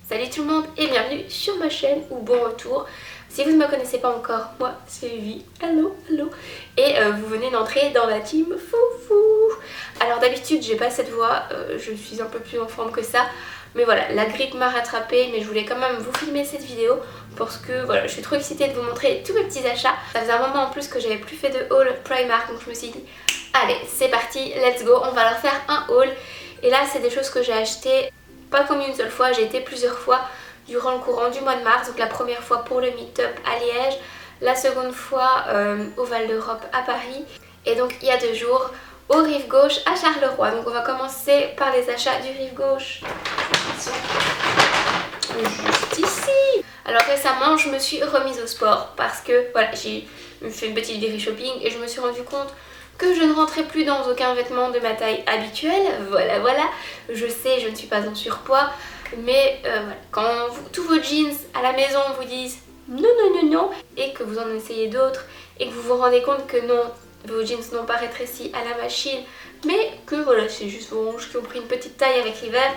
Salut tout le monde et bienvenue sur ma chaîne ou bon retour. Si vous ne me connaissez pas encore, moi c'est Evie, hello, hello. Et vous venez d'entrer dans la team foufou. Alors d'habitude j'ai pas cette voix, je suis un peu plus en forme que ça. Mais voilà, la grippe m'a rattrapée, mais je voulais quand même vous filmer cette vidéo parce que voilà, je suis trop excitée de vous montrer tous mes petits achats. Ça faisait un moment en plus que j'avais plus fait de haul Primark, donc je me suis dit allez c'est parti, let's go, on va leur faire un haul. Et là c'est des choses que j'ai achetées pas comme une seule fois, j'ai été plusieurs fois durant le courant du mois de mars. Donc la première fois pour le meet-up à Liège, la seconde fois au Val d'Europe à Paris et donc il y a 2 jours au Rive Gauche à Charleroi. Donc on va commencer par les achats du Rive Gauche. Juste ici. Alors récemment je me suis remise au sport parce que voilà, j'ai fait une petite virée shopping et je me suis rendu compte que je ne rentrais plus dans aucun vêtement de ma taille habituelle. Voilà, je sais, je ne suis pas en surpoids, mais voilà, quand tous vos jeans à la maison vous disent non, et que vous en essayez d'autres et que vous vous rendez compte que non, vos jeans n'ont pas rétréci à la machine, mais que voilà, c'est juste vos hanches qui ont pris une petite taille avec l'hiver,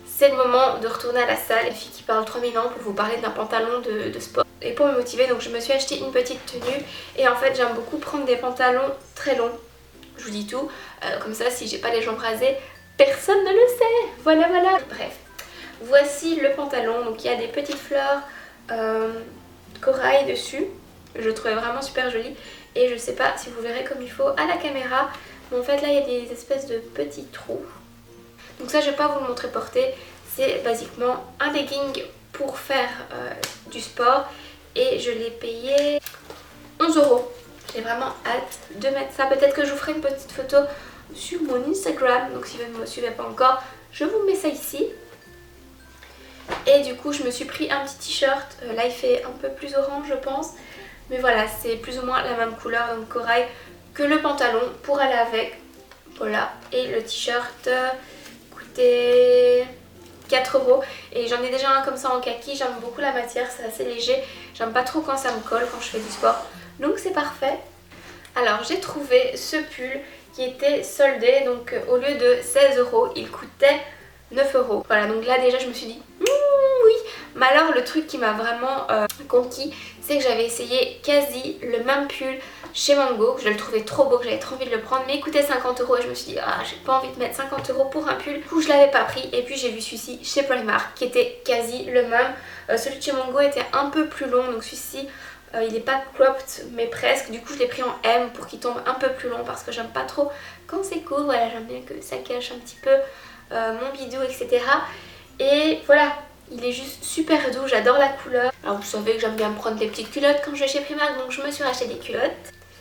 c'est le moment de retourner à la salle. Les filles qui parlent 3000 ans pour vous parler d'un pantalon de sport. Et pour me motiver, donc je me suis acheté une petite tenue. Et en fait j'aime beaucoup prendre des pantalons très longs. Je vous dis tout, comme ça si j'ai pas les jambes rasées, personne ne le sait. Voilà. Bref, voici le pantalon. Donc il y a des petites fleurs corail dessus. Je le trouvais vraiment super joli. Et je sais pas si vous verrez comme il faut à la caméra. Mais en fait là il y a des espèces de petits trous. Donc ça je vais pas vous le montrer porté. C'est basiquement un legging pour faire du sport. Et je l'ai payé 11 €. J'ai vraiment hâte de mettre ça. Peut-être que je vous ferai une petite photo sur mon Instagram. Donc si vous ne me suivez pas encore, je vous mets ça ici. Et du coup je me suis pris un petit t-shirt. Là il fait un peu plus orange je pense. Mais voilà, c'est plus ou moins la même couleur, donc corail, que le pantalon pour aller avec. Voilà. Et le t-shirt coûtait 4 € et j'en ai déjà un comme ça en kaki. J'aime beaucoup la matière, c'est assez léger. J'aime pas trop quand ça me colle quand je fais du sport, donc c'est parfait. Alors j'ai trouvé ce pull qui était soldé, donc au lieu de 16 € il coûtait 9 €. Voilà, donc là déjà je me suis dit oui. Mais alors le truc qui m'a vraiment conquis, c'est que j'avais essayé quasi le même pull chez Mango. Je le trouvais trop beau, que j'avais trop envie de le prendre, mais il coûtait 50 € et je me suis dit ah, j'ai pas envie de mettre 50 € pour un pull. Du coup je l'avais pas pris et puis j'ai vu celui-ci chez Primark qui était quasi le même. Celui de chez Mango était un peu plus long, donc celui-ci il n'est pas cropped mais presque. Du coup je l'ai pris en M pour qu'il tombe un peu plus long parce que j'aime pas trop quand c'est court. Voilà, j'aime bien que ça cache un petit peu mon bidou, etc. Et voilà, il est juste super doux, j'adore la couleur. Alors vous savez que j'aime bien me prendre des petites culottes quand je vais chez Primark, donc je me suis racheté des culottes.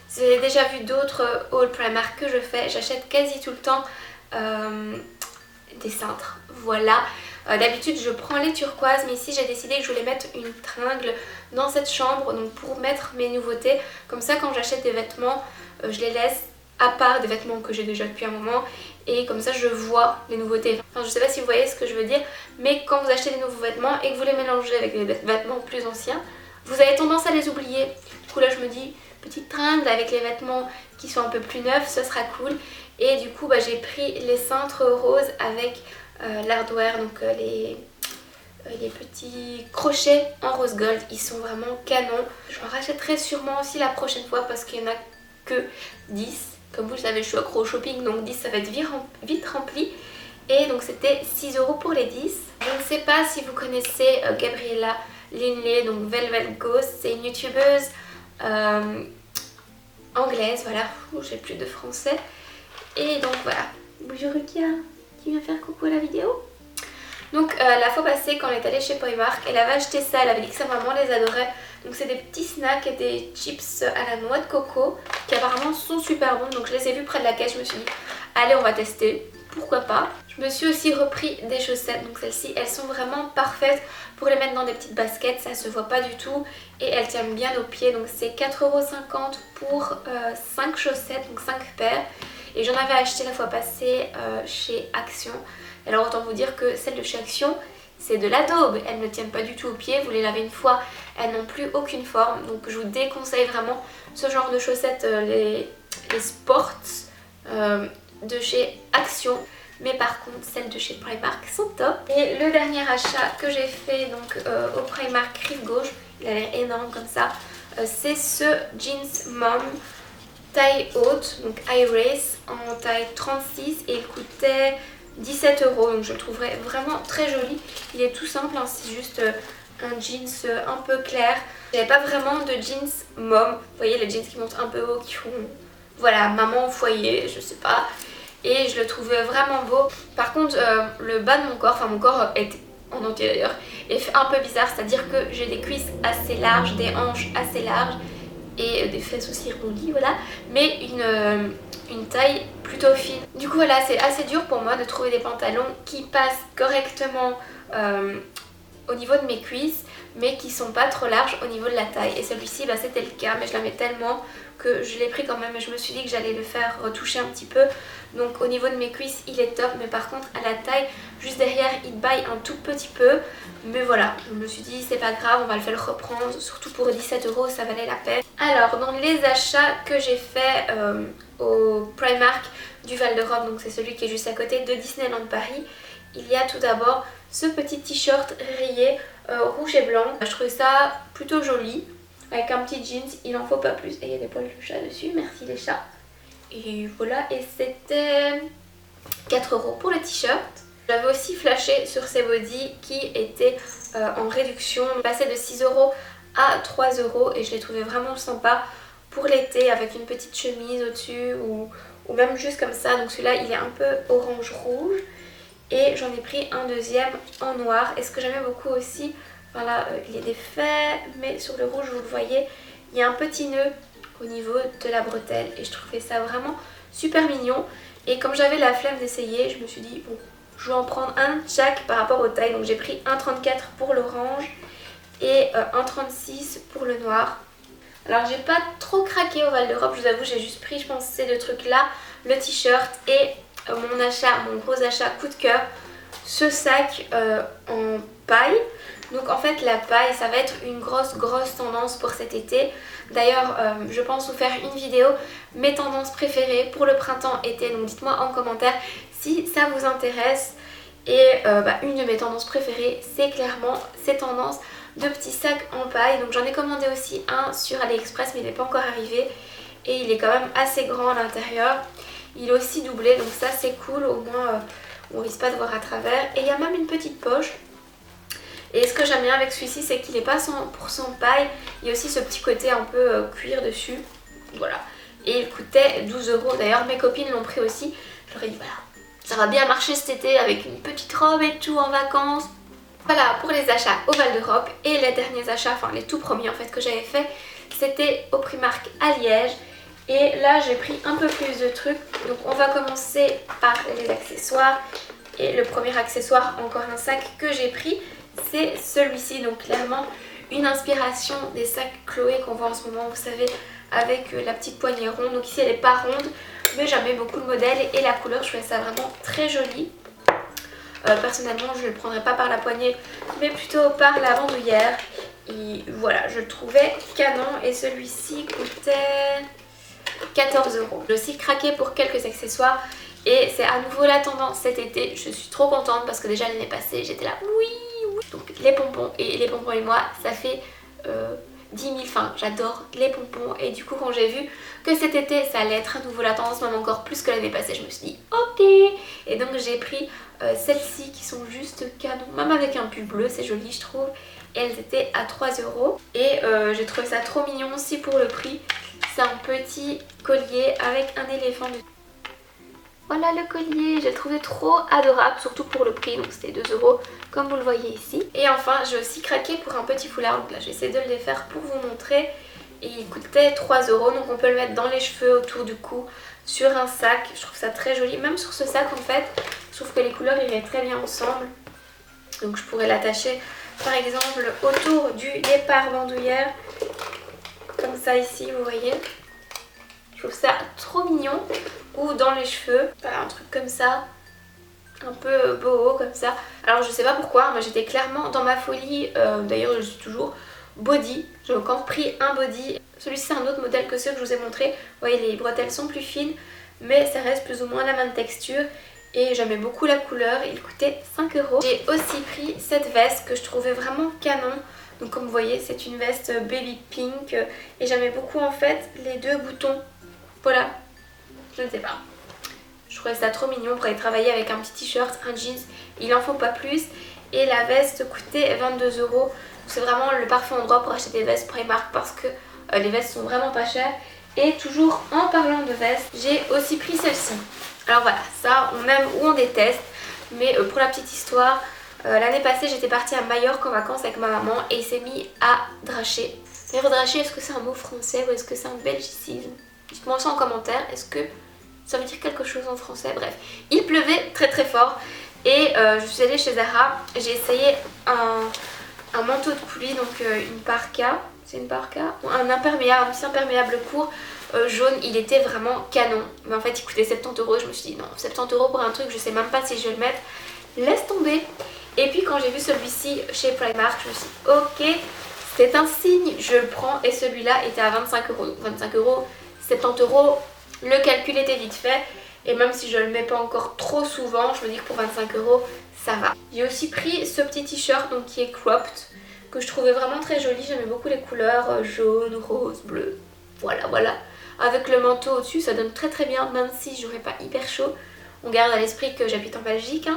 Si vous avez déjà vu d'autres hauls Primark que je fais, j'achète quasi tout le temps des cintres. Voilà. D'habitude je prends les turquoises, mais ici j'ai décidé que je voulais mettre une tringle dans cette chambre, donc pour mettre mes nouveautés. Comme ça quand j'achète des vêtements, je les laisse à part des vêtements que j'ai déjà depuis un moment. Et comme ça je vois les nouveautés. Enfin je sais pas si vous voyez ce que je veux dire, mais quand vous achetez des nouveaux vêtements et que vous les mélangez avec des vêtements plus anciens, vous avez tendance à les oublier. Du coup là je me dis petite tringle avec les vêtements qui sont un peu plus neufs, ce sera cool. Et du coup j'ai pris les cintres roses avec l'hardware, donc les petits crochets en rose gold. Ils sont vraiment canons. J'en rachèterai sûrement aussi la prochaine fois parce qu'il n'y en a que 10. Comme vous le savez, je suis accro au shopping, donc 10 ça va être vite rempli. Et donc c'était 6 € pour les 10. Je ne sais pas si vous connaissez Gabriella Linley, donc Velvet Ghost. C'est une youtubeuse anglaise, voilà. J'ai plus de français. Et donc voilà. Bonjour Rukia, tu viens faire coucou à la vidéo? Donc la fois passée quand elle est allée chez Primark, elle avait acheté ça, elle avait dit que sa maman les adorait. Donc c'est des petits snacks et des chips à la noix de coco qui apparemment sont super bons. Donc je les ai vus près de la caisse, je me suis dit allez on va tester, pourquoi pas. Je me suis aussi repris des chaussettes, donc celles-ci elles sont vraiment parfaites pour les mettre dans des petites baskets, ça se voit pas du tout et elles tiennent bien aux pieds. Donc c'est 4,50 € pour 5 chaussettes, donc 5 paires. Et j'en avais acheté la fois passée chez Action. Alors autant vous dire que celles de chez Action, c'est de la daube, elles ne tiennent pas du tout aux pieds, vous les lavez une fois, elles n'ont plus aucune forme. Donc je vous déconseille vraiment ce genre de chaussettes, les sports de chez Action. mais par contre celles de chez Primark sont top. Et le dernier achat que j'ai fait donc au Primark rive gauche, il a l'air énorme comme ça, c'est ce jeans mom taille haute, donc high race en taille 36 et il coûtait 17 €, donc je le trouverais vraiment très joli. Il est tout simple, hein, c'est juste un jeans un peu clair. J'avais pas vraiment de jeans mom, vous voyez les jeans qui montent un peu haut, qui font voilà maman au foyer, je sais pas. Et je le trouvais vraiment beau. Par contre le bas de mon corps, enfin mon corps est en entier d'ailleurs, est fait un peu bizarre, c'est-à-dire que j'ai des cuisses assez larges, des hanches assez larges et des fesses aussi rondies, voilà, mais une taille plutôt fine. Du coup voilà, c'est assez dur pour moi de trouver des pantalons qui passent correctement au niveau de mes cuisses mais qui sont pas trop larges au niveau de la taille. Et celui-ci bah, c'était le cas, mais je l'aimais tellement que je l'ai pris quand même et je me suis dit que j'allais le faire retoucher un petit peu. Donc au niveau de mes cuisses il est top, mais par contre à la taille juste derrière il baille un tout petit peu. Mais voilà, je me suis dit c'est pas grave, on va le faire reprendre, surtout pour 17 €, ça valait la peine. Alors dans les achats que j'ai fait au Primark du Val d'Europe, donc c'est celui qui est juste à côté de Disneyland Paris, il y a tout d'abord ce petit t-shirt rayé rouge et blanc. Je trouvais ça plutôt joli, avec un petit jeans, il en faut pas plus. Et il y a des poils de chat dessus, merci les chats. Et voilà, et c'était 4 € pour le t-shirt. J'avais aussi flashé sur ces bodys qui étaient en réduction, passé de 6 € à 3 € et je les trouvais vraiment sympa pour l'été avec une petite chemise au-dessus ou même juste comme ça. Donc celui-là il est un peu orange rouge et j'en ai pris un deuxième en noir. Et ce que j'aimais beaucoup aussi, enfin là il est défait mais sur le rouge vous le voyez, il y a un petit nœud au niveau de la bretelle et je trouvais ça vraiment super mignon. Et comme j'avais la flemme d'essayer, je me suis dit bon, je vais en prendre un chaque par rapport aux tailles. Donc j'ai pris un 34 pour l'orange et un 36 pour le noir. Alors j'ai pas trop craqué au Val d'Europe, je vous avoue, j'ai juste pris je pense ces deux trucs là, le t-shirt et mon gros achat coup de cœur, ce sac en paille. Donc en fait la paille ça va être une grosse tendance pour cet été. D'ailleurs je pense vous faire une vidéo mes tendances préférées pour le printemps-été, donc dites-moi en commentaire si ça vous intéresse. Et une de mes tendances préférées c'est clairement ces tendances de petits sacs en paille. Donc j'en ai commandé aussi un sur AliExpress mais il n'est pas encore arrivé et il est quand même assez grand à l'intérieur. Il est aussi doublé donc ça c'est cool, au moins on risque pas de voir à travers. Et il y a même une petite poche. Et ce que j'aime bien avec celui-ci c'est qu'il n'est pas 100% paille, il y a aussi ce petit côté un peu cuir dessus, voilà. Et il coûtait 12 €, d'ailleurs mes copines l'ont pris aussi, je leur ai dit voilà, ça va bien marcher cet été avec une petite robe et tout en vacances. Voilà pour les achats au Val d'Europe. Et les derniers achats, enfin les tout premiers en fait que j'avais fait, c'était au Primark à Liège. Et là j'ai pris un peu plus de trucs, donc on va commencer par les accessoires. Et le premier accessoire, encore un sac que j'ai pris, c'est celui-ci. Donc clairement une inspiration des sacs Chloé qu'on voit en ce moment, vous savez, avec la petite poignée ronde. Donc ici elle n'est pas ronde, mais j'aimais beaucoup le modèle et la couleur, je trouvais ça vraiment très joli. Personnellement je ne le prendrais pas par la poignée mais plutôt par la bandoulière. Et voilà, je le trouvais canon et celui-ci coûtait 14 €. J'ai aussi craqué pour quelques accessoires et c'est à nouveau la tendance cet été. Je suis trop contente parce que déjà l'année passée j'étais là oui. Donc les pompons et moi ça fait 10 000, enfin j'adore les pompons. Et du coup quand j'ai vu que cet été ça allait être à nouveau la tendance, même encore plus que l'année passée, je me suis dit ok. Et donc j'ai pris celles-ci qui sont juste canon, même avec un pull bleu, c'est joli je trouve. Et elles étaient à 3 €. Et j'ai trouvé ça trop mignon aussi pour le prix. C'est un petit collier avec un éléphant dessus. Voilà le collier, j'ai trouvé trop adorable, surtout pour le prix, donc c'était 2 € comme vous le voyez ici. Et enfin j'ai aussi craqué pour un petit foulard, donc là je vais essayer de le défaire pour vous montrer. Et il coûtait 3 €, donc on peut le mettre dans les cheveux, autour du cou, sur un sac. Je trouve ça très joli, même sur ce sac en fait, je trouve que les couleurs iraient très bien ensemble. Donc je pourrais l'attacher par exemple autour du départ bandoulière, comme ça ici vous voyez. Je trouve ça trop mignon. Ou dans les cheveux, voilà, un truc comme ça, un peu boho comme ça. Alors je sais pas pourquoi, moi j'étais clairement dans ma folie, d'ailleurs je suis toujours body. J'ai encore pris un body. Celui-ci c'est un autre modèle que ceux que je vous ai montré. Vous voyez les bretelles sont plus fines mais ça reste plus ou moins la même texture. et j'aimais beaucoup la couleur, il coûtait 5 €. J'ai aussi pris cette veste que je trouvais vraiment canon. Donc comme vous voyez c'est une veste baby pink et j'aimais beaucoup en fait les deux boutons. Voilà, je ne sais pas. Je trouvais ça trop mignon pour aller travailler avec un petit t-shirt, un jeans, il en faut pas plus. Et la veste coûtait 22 €. C'est vraiment le parfait endroit pour acheter des vestes Primark parce que les vestes sont vraiment pas chères. Et toujours en parlant de vestes, j'ai aussi pris celle-ci. Alors voilà, ça on aime ou on déteste. Mais pour la petite histoire, l'année passée j'étais partie à Majorque en vacances avec ma maman et il s'est mis à dracher. D'ailleurs dracher, est-ce que c'est un mot français ou est-ce que c'est un belgicisme? Dites-moi ça en commentaire, est-ce que ça veut dire quelque chose en français? Bref, il pleuvait très très fort et je suis allée chez Zara, j'ai essayé un manteau de pluie, donc une parka, c'est une parka, un imperméable, un petit imperméable court jaune, il était vraiment canon, mais en fait il coûtait 70 €, je me suis dit non, 70 € pour un truc, je sais même pas si je vais le mettre, laisse tomber. Et puis quand j'ai vu celui-ci chez Primark, je me suis dit ok, c'est un signe, je le prends, et celui-là était à 25 €, donc 25 €, 70 €, le calcul était vite fait. Et même si je le mets pas encore trop souvent, je me dis que pour 25 € ça va. J'ai aussi pris ce petit t-shirt donc qui est cropped, que je trouvais vraiment très joli. J'aimais beaucoup les couleurs jaune, rose, bleu. Voilà. Avec le manteau au-dessus, ça donne très très bien, même si j'aurais pas hyper chaud. On garde à l'esprit que j'habite en Belgique.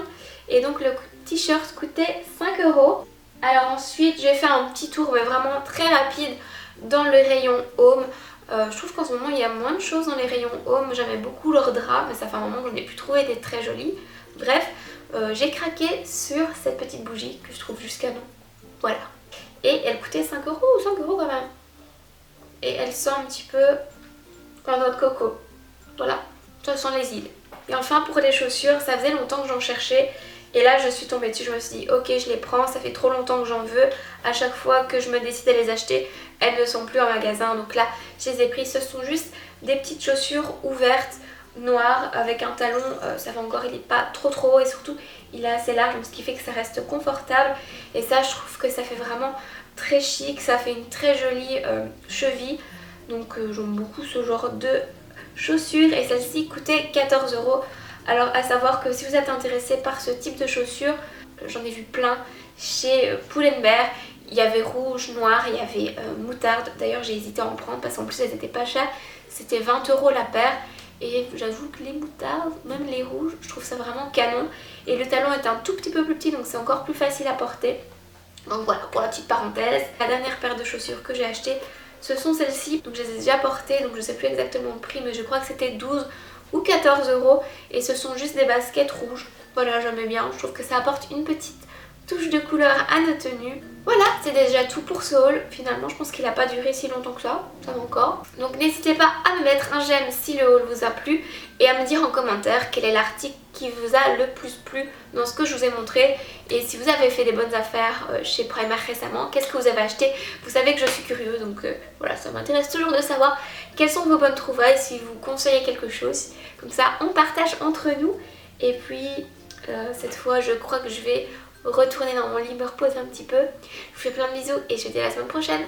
Et donc le t-shirt coûtait 5 €. Alors ensuite, j'ai fait un petit tour, mais vraiment très rapide, dans le rayon home. Je trouve qu'en ce moment il y a moins de choses dans les rayons home. J'aimais beaucoup leurs draps, mais ça fait un moment que je n'ai plus trouvé des très jolis. Bref, j'ai craqué sur cette petite bougie que je trouve juste canon. Voilà. Et elle coûtait 5 € ou 5 € quand même. Et elle sent un petit peu la noix de coco. Voilà, ça sent les îles. Et enfin pour les chaussures, ça faisait longtemps que j'en cherchais. Et là je suis tombée dessus, je me suis dit ok, je les prends, ça fait trop longtemps que j'en veux. À chaque fois que je me décide à les acheter, elles ne sont plus en magasin. Donc là je les ai pris, ce sont juste des petites chaussures ouvertes, noires, avec un talon, ça va encore, il n'est pas trop haut et surtout il est assez large, ce qui fait que ça reste confortable. Et ça je trouve que ça fait vraiment très chic, ça fait une très jolie cheville. Donc j'aime beaucoup ce genre de chaussures et celle-ci coûtait 14 €. Alors à savoir que si vous êtes intéressé par ce type de chaussures, j'en ai vu plein chez Pull&Bear. Il y avait rouge, noir, il y avait moutarde. D'ailleurs j'ai hésité à en prendre parce qu'en plus elles n'étaient pas chères. C'était 20 € la paire. Et j'avoue que les moutardes, même les rouges, je trouve ça vraiment canon. Et le talon est un tout petit peu plus petit, donc c'est encore plus facile à porter. Donc voilà, pour la petite parenthèse. La dernière paire de chaussures que j'ai achetée, ce sont celles-ci. Donc je les ai déjà portées, donc je ne sais plus exactement le prix, mais je crois que c'était 12 ou 14 € et ce sont juste des baskets rouges. Voilà, j'aimais bien, je trouve que ça apporte une petite touche de couleur à nos tenues. Voilà, c'est déjà tout pour ce haul. Finalement, je pense qu'il n'a pas duré si longtemps que ça va encore. Donc n'hésitez pas à me mettre un j'aime si le haul vous a plu et à me dire en commentaire quel est l'article qui vous a le plus plu dans ce que je vous ai montré. Et si vous avez fait des bonnes affaires chez Primark récemment, qu'est-ce que vous avez acheté? Vous savez que je suis curieuse, donc voilà, ça m'intéresse toujours de savoir quelles sont vos bonnes trouvailles, si vous conseillez quelque chose. Comme ça, on partage entre nous. Et puis, cette fois, je crois que je vais retourner dans mon lit, me reposer un petit peu. Je vous fais plein de bisous et je vous dis à la semaine prochaine.